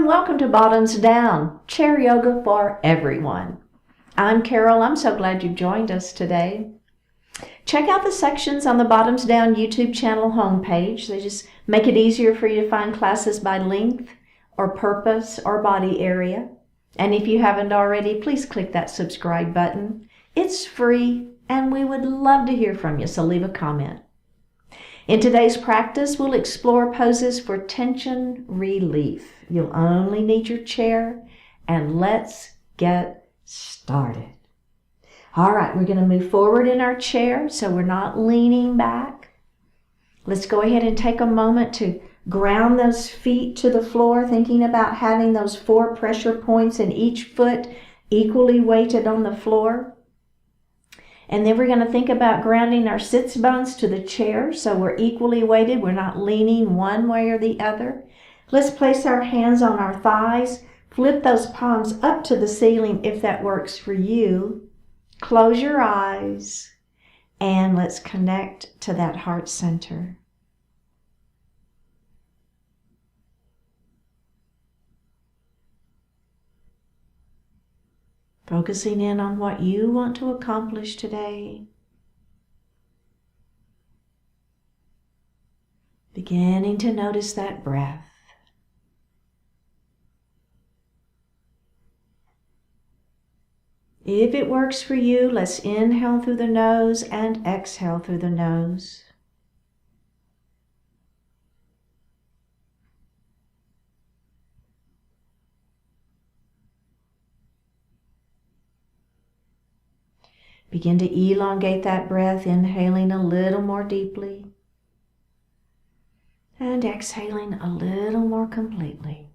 and welcome to Bottoms Down, chair yoga for everyone. I'm Carol. I'm so glad you've joined us today. Check out the sections on the Bottoms Down YouTube channel homepage. They just make it easier for you to find classes by length or purpose or body area. And if you haven't already, please click that subscribe button. It's free and we would love to hear from you, so leave a comment. In today's practice, we'll explore poses for tension relief. You'll only need your chair, and let's get started. All right, we're going to move forward in our chair so we're not leaning back. Let's go ahead and take a moment to ground those feet to the floor, thinking about having those 4 pressure points in each foot equally weighted on the floor. And then we're going to think about grounding our sits bones to the chair so we're equally weighted. We're not leaning one way or the other. Let's place our hands on our thighs. Flip those palms up to the ceiling if that works for you. Close your eyes and let's connect to that heart center. Focusing in on what you want to accomplish today. Beginning to notice that breath. If it works for you, let's inhale through the nose and exhale through the nose. Begin to elongate that breath, inhaling a little more deeply and exhaling a little more completely.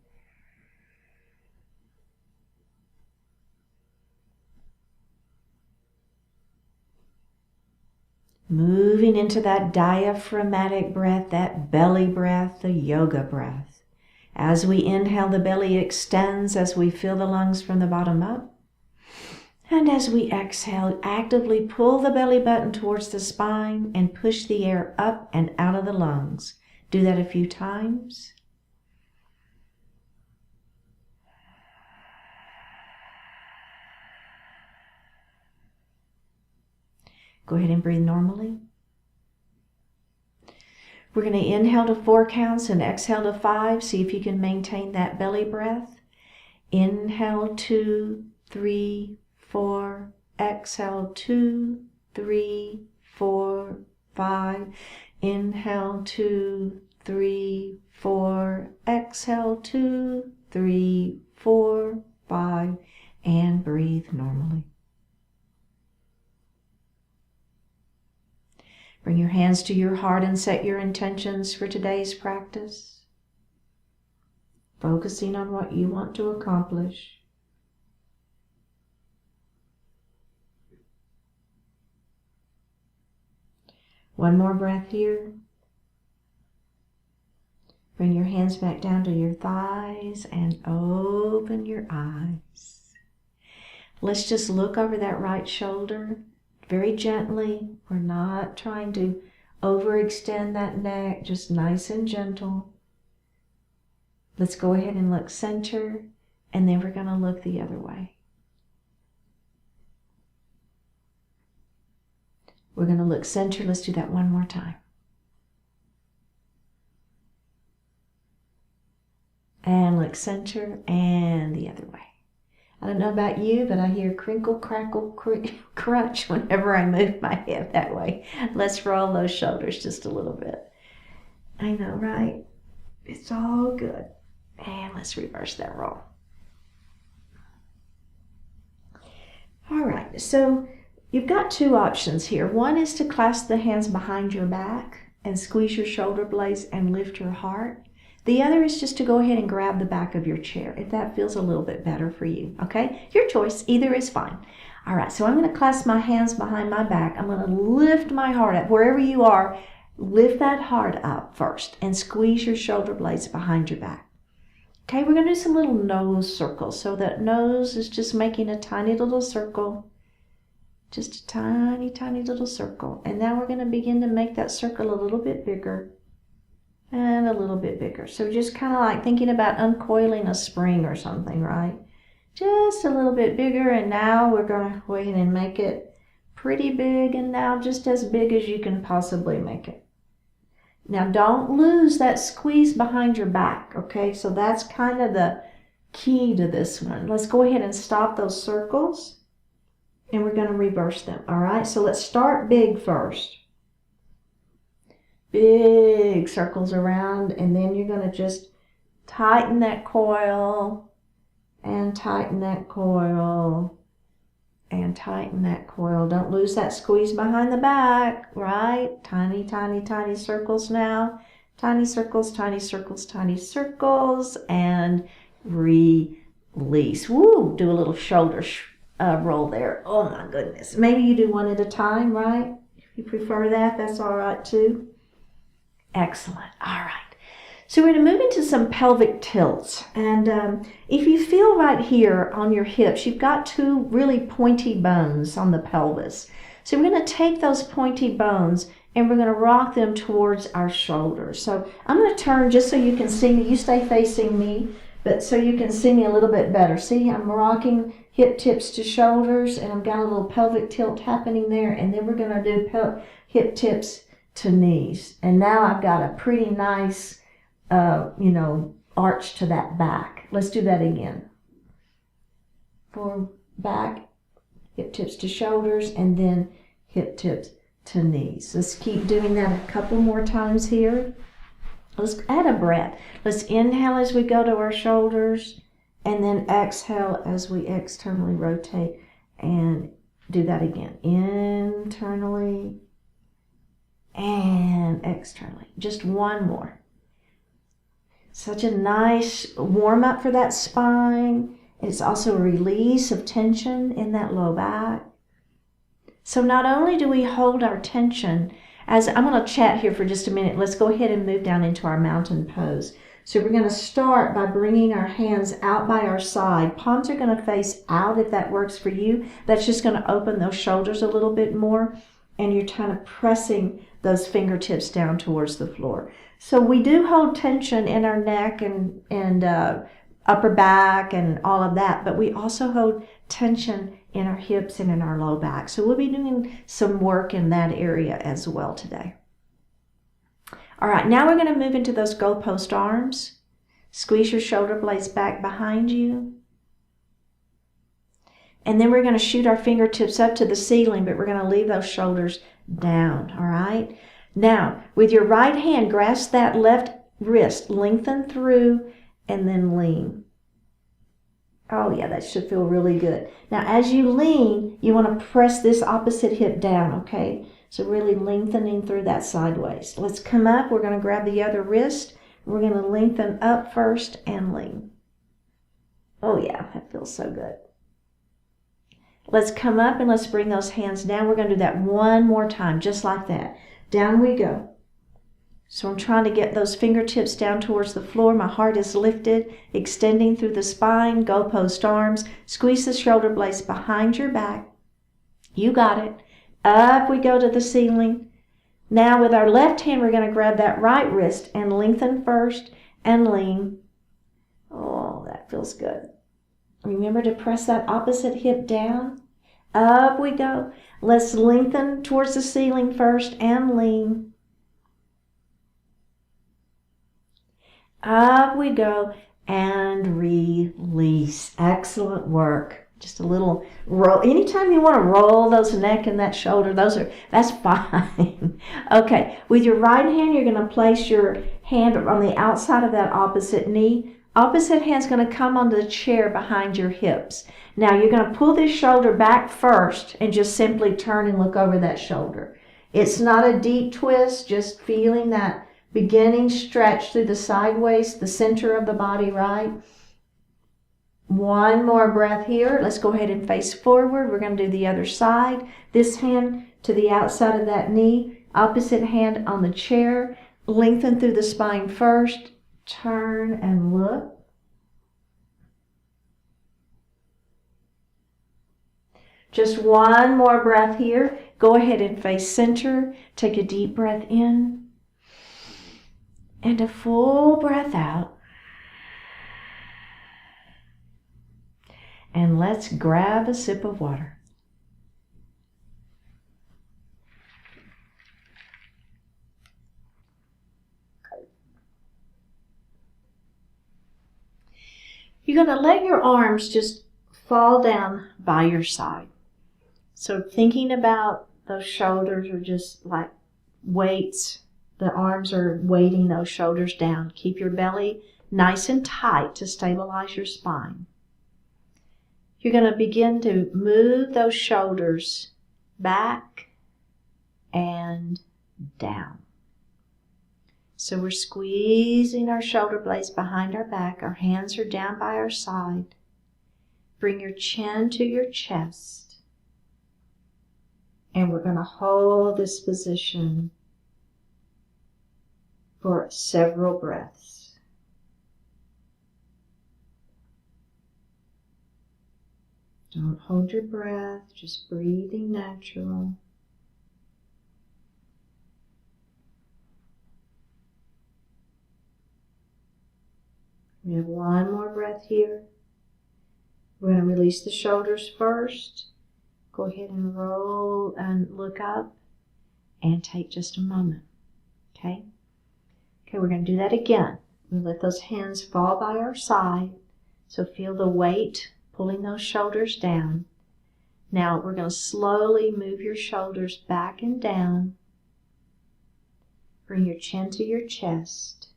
Moving into that diaphragmatic breath, that belly breath, the yoga breath. As we inhale, the belly extends as we fill the lungs from the bottom up. And as we exhale, actively pull the belly button towards the spine and push the air up and out of the lungs. Do that a few times. Go ahead and breathe normally. We're going to inhale to 4 counts and exhale to 5. See if you can maintain that belly breath. Inhale 2, 3, 4, exhale 2, 3, 4, 5. Inhale 2, 3, 4, exhale 2, 3, 4, 5, and breathe normally. Bring your hands to your heart and set your intentions for today's practice, focusing on what you want to accomplish. One more breath here. Bring your hands back down to your thighs and open your eyes. Let's just look over that right shoulder very gently. We're not trying to overextend that neck, just nice and gentle. Let's go ahead and look center, and then we're going to look the other way. We're going to look center. Let's do that one more time. And look center and the other way. I don't know about you, but I hear crinkle, crackle, crunch whenever I move my head that way. Let's roll those shoulders just a little bit. I know, right? It's all good. And let's reverse that roll. All right, so you've got 2 options here. One is to clasp the hands behind your back and squeeze your shoulder blades and lift your heart. The other is just to go ahead and grab the back of your chair if that feels a little bit better for you, okay? Your choice, either is fine. All right, so I'm going to clasp my hands behind my back. I'm going to lift my heart up. Wherever you are, lift that heart up first and squeeze your shoulder blades behind your back. Okay, we're going to do some little nose circles. So that nose is just making a tiny little circle. Just a tiny, tiny little circle. And now we're going to begin to make that circle a little bit bigger. and a little bit bigger. So just kind of like thinking about uncoiling a spring or something, right? Just a little bit bigger, and now we're going to go ahead and make it pretty big, and now just as big as you can possibly make it. Now don't lose that squeeze behind your back, okay? So that's kind of the key to this one. Let's go ahead and stop those circles, and we're going to reverse them, all right? So let's start big first. Big circles around, and then you're going to just tighten that coil and tighten that coil and tighten that coil. Don't lose that squeeze behind the back, right? Tiny, tiny, tiny circles now. Tiny circles, tiny circles, tiny circles, and release. Woo! Do a little shoulder roll there. Oh my goodness. Maybe you do one at a time, right? If you prefer that, that's all right too. Excellent. All right. So we're going to move into some pelvic tilts. And if you feel right here on your hips, you've got two really pointy bones on the pelvis. So we're going to take those pointy bones and we're going to rock them towards our shoulders. So I'm going to turn just so you can see me. You stay facing me, but so you can see me a little bit better. See, I'm rocking hip tips to shoulders, and I've got a little pelvic tilt happening there. And then we're going to do hip tips to knees. And now I've got a pretty nice arch to that back. Let's do that again. Forward, back, hip tips to shoulders, and then hip tips to knees. Let's keep doing that a couple more times here. Let's add a breath. Let's inhale as we go to our shoulders, and then exhale as we externally rotate, and do that again. Internally and externally. Just one more. Such a nice warm up for that spine. It's also a release of tension in that low back. So not only do we hold our tension, as I'm going to chat here for just a minute, let's go ahead and move down into our mountain pose. So we're going to start by bringing our hands out by our side. Palms are going to face out if that works for you. That's just going to open those shoulders a little bit more, and you're kind of pressing those fingertips down towards the floor. So we do hold tension in our neck and upper back and all of that, but we also hold tension in our hips and in our low back. So we'll be doing some work in that area as well today. All right, now we're going to move into those goalpost arms. Squeeze your shoulder blades back behind you. And then we're going to shoot our fingertips up to the ceiling, but we're going to leave those shoulders down, all right? Now, with your right hand, grasp that left wrist, lengthen through, and then lean. Oh yeah, that should feel really good. Now, as you lean, you want to press this opposite hip down, okay? So really lengthening through that sideways. Let's come up. We're going to grab the other wrist. We're going to lengthen up first and lean. Oh yeah, that feels so good. Let's come up and let's bring those hands down. We're going to do that one more time, just like that. Down we go. So I'm trying to get those fingertips down towards the floor. My heart is lifted, extending through the spine, goalpost arms. Squeeze the shoulder blades behind your back. You got it. Up we go to the ceiling. Now with our left hand, we're going to grab that right wrist and lengthen first and lean. Oh, that feels good. Remember to press that opposite hip down. Up we go. Let's lengthen towards the ceiling first and lean. Up we go and release. Excellent work. Just a little roll. Anytime you want to roll those neck and that shoulder, that's fine. Okay, with your right hand, you're going to place your hand on the outside of that opposite knee. Opposite hand's going to come onto the chair behind your hips. Now you're going to pull this shoulder back first and just simply turn and look over that shoulder. It's not a deep twist, just feeling that beginning stretch through the sideways, the center of the body, right? One more breath here. Let's go ahead and face forward. We're going to do the other side. This hand to the outside of that knee, opposite hand on the chair. Lengthen through the spine first. Turn and look. Just one more breath here. Go ahead and face center. Take a deep breath in And a full breath out. And let's grab a sip of water. You're going to let your arms just fall down by your side. So thinking about those shoulders are just like weights. The arms are weighting those shoulders down. Keep your belly nice and tight to stabilize your spine. You're going to begin to move those shoulders back and down. So we're squeezing our shoulder blades behind our back. Our hands are down by our side. Bring your chin to your chest. And we're going to hold this position for several breaths. Don't hold your breath, just breathing natural. We have one more breath here. We're going to release the shoulders first. Go ahead and roll and look up and take just a moment. Okay? Okay, we're going to do that again. We let those hands fall by our side. So feel the weight pulling those shoulders down. Now we're going to slowly move your shoulders back and down. Bring your chin to your chest.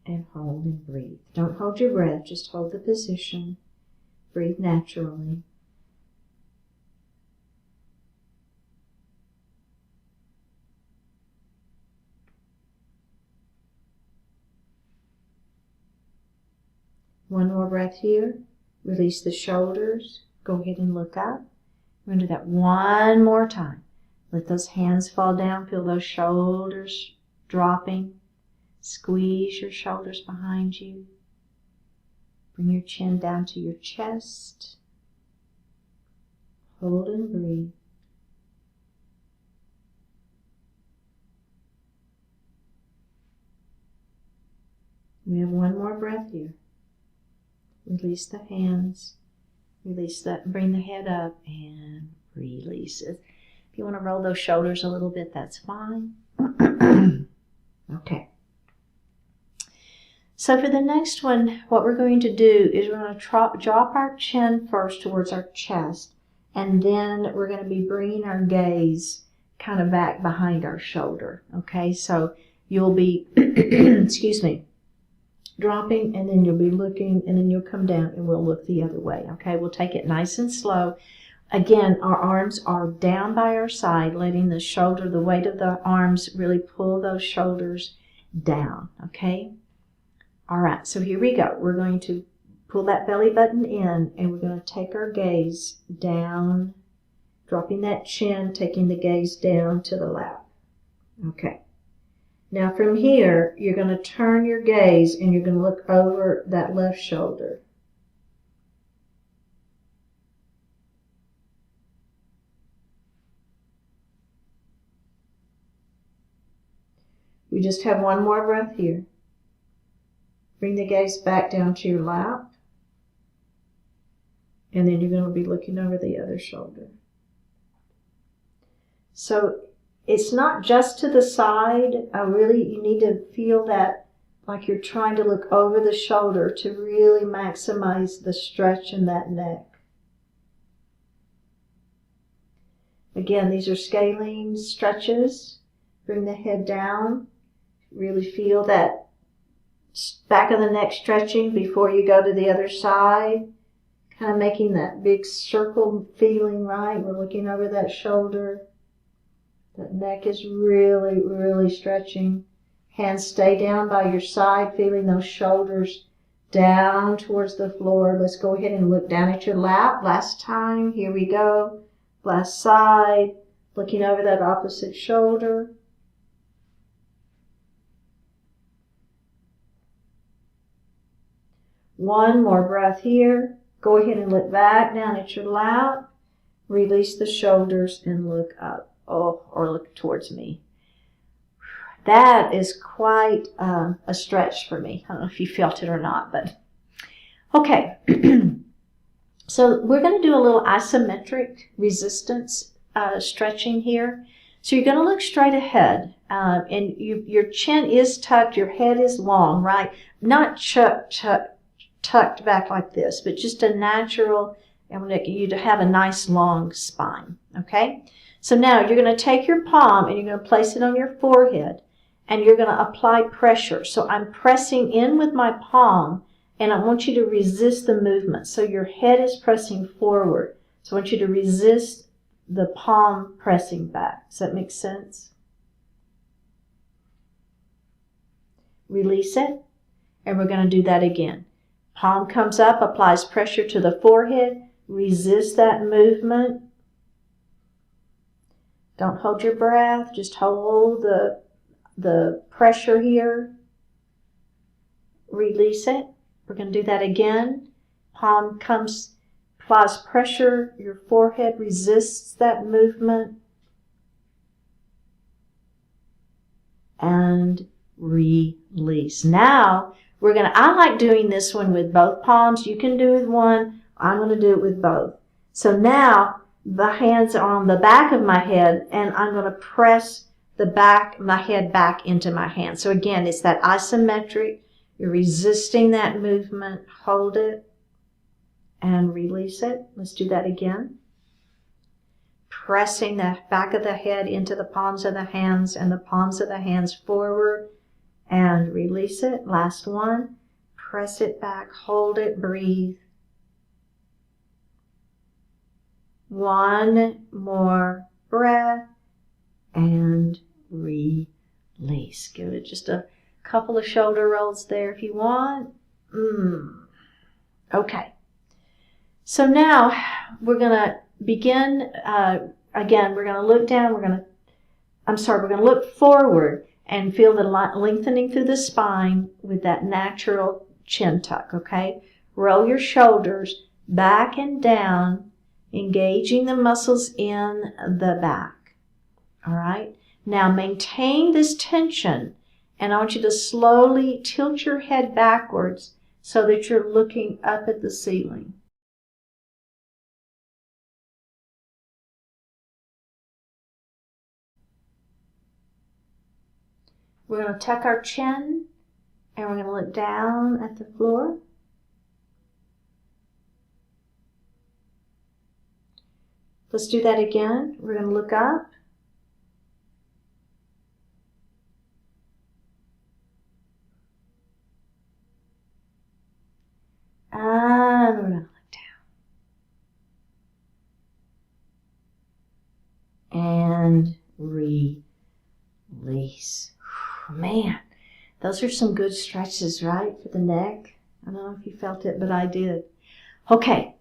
And hold and breathe. Don't hold your breath, just hold the position. Breathe naturally. One more breath here. Release the shoulders. Go ahead and look up. We're going to do that one more time. Let those hands fall down. Feel those shoulders dropping. Squeeze your shoulders behind you. Bring your chin down to your chest. Hold and breathe. We have one more breath here. Release the hands. Release that. Bring the head up and release it. If you want to roll those shoulders a little bit, that's fine. Okay. So for the next one, what we're going to do is we're going to drop our chin first towards our chest, and then we're going to be bringing our gaze kind of back behind our shoulder. Okay, so you'll be, excuse me, dropping, and then you'll be looking, and then you'll come down, and we'll look the other way. Okay, we'll take it nice and slow. Again, our arms are down by our side, letting the shoulder, the weight of the arms really pull those shoulders down. Okay. All right, so here we go. We're going to pull that belly button in, and we're going to take our gaze down, dropping that chin, taking the gaze down to the lap. Okay. Now from here, you're going to turn your gaze, and you're going to look over that left shoulder. We just have one more breath here. Bring the gaze back down to your lap. And then you're going to be looking over the other shoulder. So it's not just to the side. You need to feel that like you're trying to look over the shoulder to really maximize the stretch in that neck. Again, these are scalene stretches. Bring the head down. Really feel that back of the neck stretching before you go to the other side. Kind of making that big circle feeling, right? We're looking over that shoulder. That neck is really, really stretching. Hands stay down by your side, feeling those shoulders down towards the floor. Let's go ahead and look down at your lap. Last time, here we go. Last side, looking over that opposite shoulder. One more breath here. Go ahead and look back down at your lap. Release the shoulders and look up. or look towards me. That is quite a stretch for me. I don't know if you felt it or not, but okay. So we're going to do a little isometric resistance stretching here. So you're going to look straight ahead, and your chin is tucked, your head is long, right? Not tucked back like this, but just a natural, I want you to have a nice long spine, okay? So now you're going to take your palm and you're going to place it on your forehead, and you're going to apply pressure. So I'm pressing in with my palm, and I want you to resist the movement. So your head is pressing forward. So I want you to resist the palm pressing back. Does that make sense? Release it, and we're going to do that again. Palm comes up, applies pressure to the forehead. Resist that movement. Don't hold your breath. Just hold the pressure here. Release it. We're going to do that again. Palm comes, applies pressure. Your forehead resists that movement. And release. Now, I like doing this one with both palms. You can do it with one. I'm going to do it with both. So now, the hands are on the back of my head, and I'm going to press my head back into my hand. So again, it's that isometric. You're resisting that movement. Hold it and release it. Let's do that again. Pressing the back of the head into the palms of the hands and the palms of the hands forward and release it. Last one. Press it back. Hold it. Breathe. One more breath and release. Give it just a couple of shoulder rolls there if you want. Okay. So now we're going to begin, again, we're going to look down, we're going to look forward and feel the lengthening through the spine with that natural chin tuck, okay? Roll your shoulders back and down, engaging the muscles in the back, all right? Now maintain this tension, and I want you to slowly tilt your head backwards so that you're looking up at the ceiling. We're going to tuck our chin, and we're going to look down at the floor. Let's do that again. We're going to look up. And we're going to look down. And release. Man, those are some good stretches, right, for the neck. I don't know if you felt it, but I did. Okay,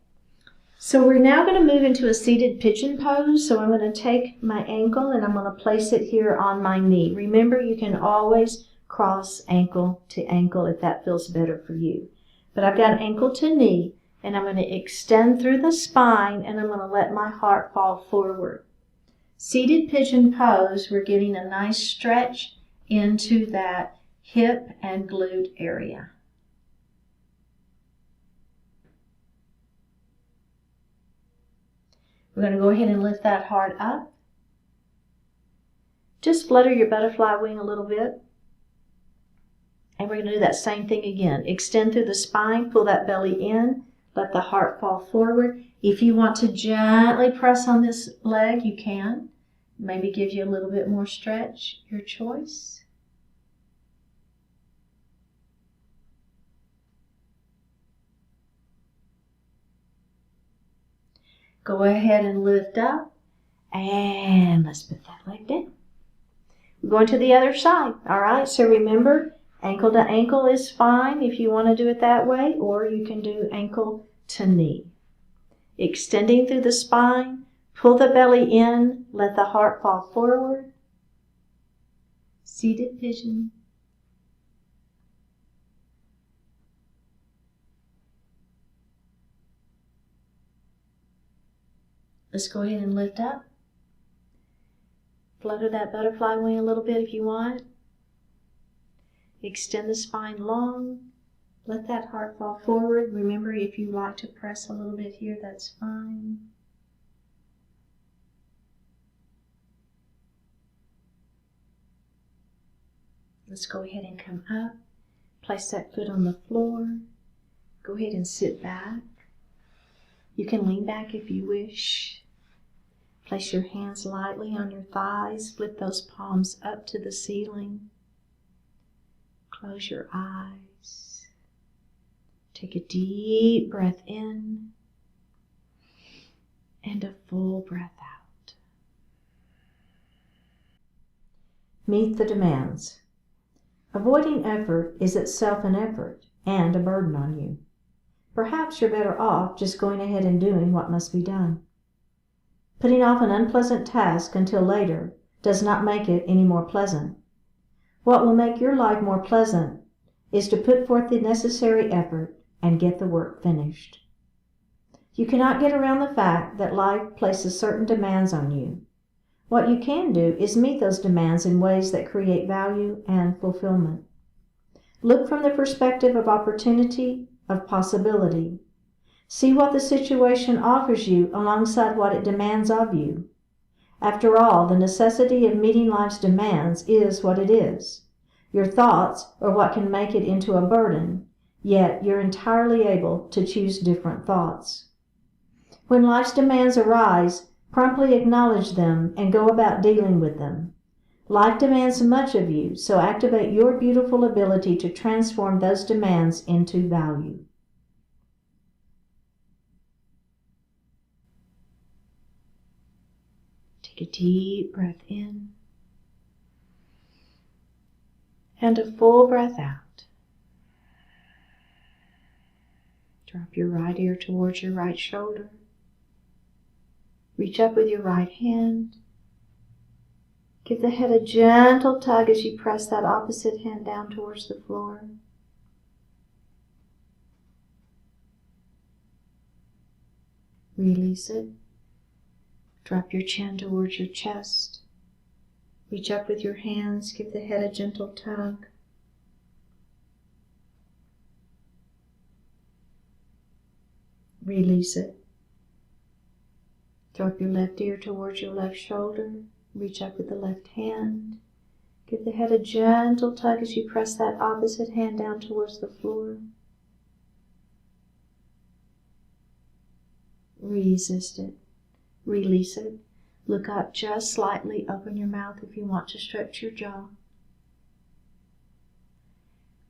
so we're now going to move into a seated pigeon pose. So I'm going to take my ankle and I'm going to place it here on my knee. Remember, you can always cross ankle to ankle if that feels better for you. But I've got ankle to knee, and I'm going to extend through the spine, and I'm going to let my heart fall forward. Seated pigeon pose, we're getting a nice stretch into that hip and glute area. We're going to go ahead and lift that heart up. Just flutter your butterfly wing a little bit. And we're going to do that same thing again. Extend through the spine, pull that belly in, let the heart fall forward. If you want to gently press on this leg, you can. Maybe give you a little bit more stretch, your choice. Go ahead and lift up, and let's put that leg down. We're going to the other side, all right? So remember, ankle to ankle is fine if you want to do it that way, or you can do ankle to knee. Extending through the spine, pull the belly in, let the heart fall forward. Seated pigeon. Let's go ahead and lift up. And we're going to go ahead and lift that leg down. We're going to the other side, all right? So remember, ankle to ankle is fine if you want to do it that way, or you can do ankle to knee. Extending through the spine, pull the belly in, let the heart fall forward. Seated pigeon. Let's go ahead and lift up. Flutter that butterfly wing a little bit if you want. Extend the spine long. Let that heart fall forward. Remember, if you like to press a little bit here, that's fine. Let's go ahead and come up. Place that foot on the floor. Go ahead and sit back. You can lean back if you wish. Place your hands lightly on your thighs. Flip those palms up to the ceiling. Close your eyes. Take a deep breath in and a full breath out. Meet the demands. Avoiding effort is itself an effort and a burden on you. Perhaps you're better off just going ahead and doing what must be done. Putting off an unpleasant task until later does not make it any more pleasant. What will make your life more pleasant is to put forth the necessary effort and get the work finished. You cannot get around the fact that life places certain demands on you. What you can do is meet those demands in ways that create value and fulfillment. Look from the perspective of opportunity, of possibility. See what the situation offers you alongside what it demands of you. After all, the necessity of meeting life's demands is what it is. Your thoughts are what can make it into a burden, yet you're entirely able to choose different thoughts. When life's demands arise, promptly acknowledge them and go about dealing with them. Life demands much of you, so activate your beautiful ability to transform those demands into value. Take a deep breath in and a full breath out. Drop your right ear towards your right shoulder. Reach up with your right hand. Give the head a gentle tug as you press that opposite hand down towards the floor. Release it. Drop your chin towards your chest. Reach up with your hands. Give the head a gentle tug. Release it. Drop your left ear towards your left shoulder. Reach up with the left hand. Give the head a gentle tug as you press that opposite hand down towards the floor. Resist it. Release it. Look up just slightly. Open your mouth if you want to stretch your jaw.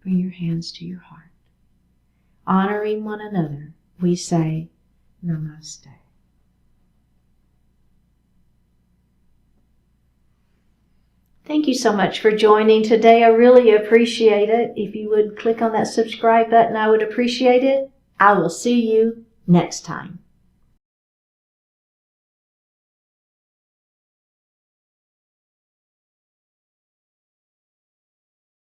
Bring your hands to your heart. Honoring one another, we say Namaste. Thank you so much for joining today. I really appreciate it. If you would click on that subscribe button, I would appreciate it. I will see you next time.